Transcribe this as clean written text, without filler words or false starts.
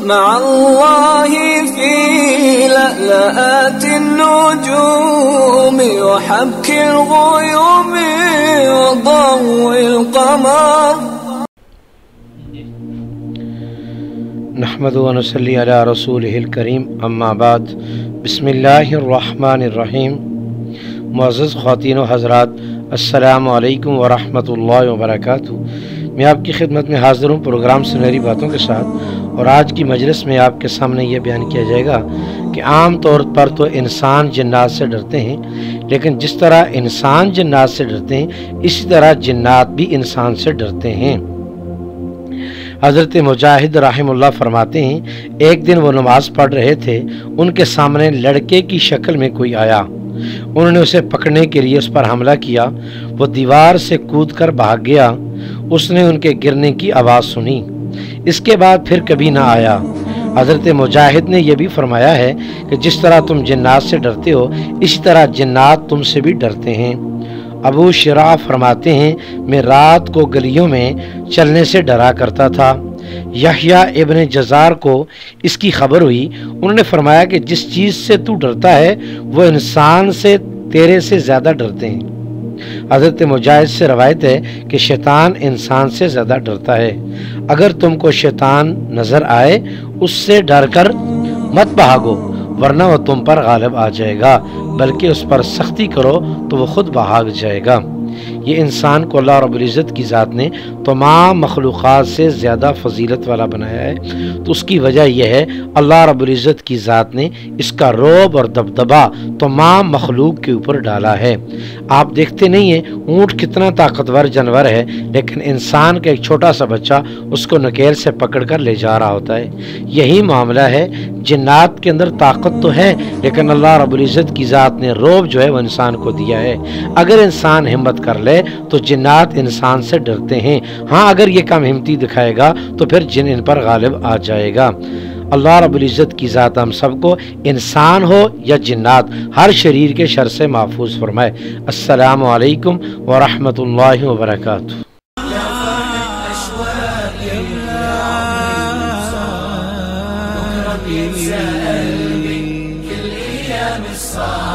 مع الله في لألآت النجوم وحبك الغيوم وضوء القمر. نحمد و نصلی علی رسولہ الکریم، اما بعد، بسم اللہ الرحمن الرحیم. معزز خواتین و حضرات، السلام علیکم ورحمۃ اللہ وبرکاتہ. میں آپ کی خدمت میں حاضر ہوں پروگرام سنہری باتوں کے ساتھ، اور آج کی مجلس میں آپ کے سامنے یہ بیان کیا جائے گا کہ عام طور پر تو انسان جنات سے ڈرتے ہیں، لیکن جس طرح انسان جنات سے ڈرتے ہیں اسی طرح جنات بھی انسان سے ڈرتے ہیں. حضرت مجاہد رحم اللہ فرماتے ہیں، ایک دن وہ نماز پڑھ رہے تھے، ان کے سامنے لڑکے کی شکل میں کوئی آیا. انہوں نے اسے پکڑنے کے لیے اس پر حملہ کیا. وہ دیوار سے کود کر بھاگ گیا. اس نے ان کے گرنے کی آواز سنی، اس کے بعد پھر کبھی نہ آیا. حضرت مجاہد نے یہ بھی فرمایا ہے کہ جس طرح تم جنات سے ڈرتے ہو اسی طرح جنات تم سے بھی ڈرتے ہیں. ابو شراح فرماتے ہیں، میں رات کو گلیوں میں چلنے سے ڈرا کرتا تھا. یحییٰ ابن جزار کو اس کی خبر ہوئی. انہوں نے فرمایا کہ جس چیز سے تو ڈرتا ہے وہ انسان سے تیرے سے زیادہ ڈرتے ہیں. حضرت مجاہد سے روایت ہے کہ شیطان انسان سے زیادہ ڈرتا ہے. اگر تم کو شیطان نظر آئے اس سے ڈر کر مت بھاگو، ورنہ وہ تم پر غالب آ جائے گا، بلکہ اس پر سختی کرو تو وہ خود بھاگ جائے گا. یہ انسان کو اللہ رب العزت کی ذات نے تمام مخلوقات سے زیادہ فضیلت والا بنایا ہے. تو اس کی وجہ یہ ہے اللہ رب العزت کی ذات نے اس کا رعب اور دبدبہ تمام مخلوق کے اوپر ڈالا ہے. آپ دیکھتے نہیں ہیں اونٹ کتنا طاقتور جانور ہے، لیکن انسان کا ایک چھوٹا سا بچہ اس کو نکیل سے پکڑ کر لے جا رہا ہوتا ہے. یہی معاملہ ہے، جنات کے اندر طاقت تو ہے لیکن اللہ رب العزت کی ذات نے رعب جو ہے وہ انسان کو دیا ہے. اگر انسان ہمت کر لے تو جنات انسان سے ڈرتے ہیں. ہاں اگر یہ کم ہمتی دکھائے گا تو پھر جن ان پر غالب آ جائے گا. اللہ رب العزت کی ذات ہم سب کو انسان ہو یا جنات ہر شریر کے شر سے محفوظ فرمائے. السلام علیکم ورحمۃ اللہ وبرکاتہ. كل أيام الصعب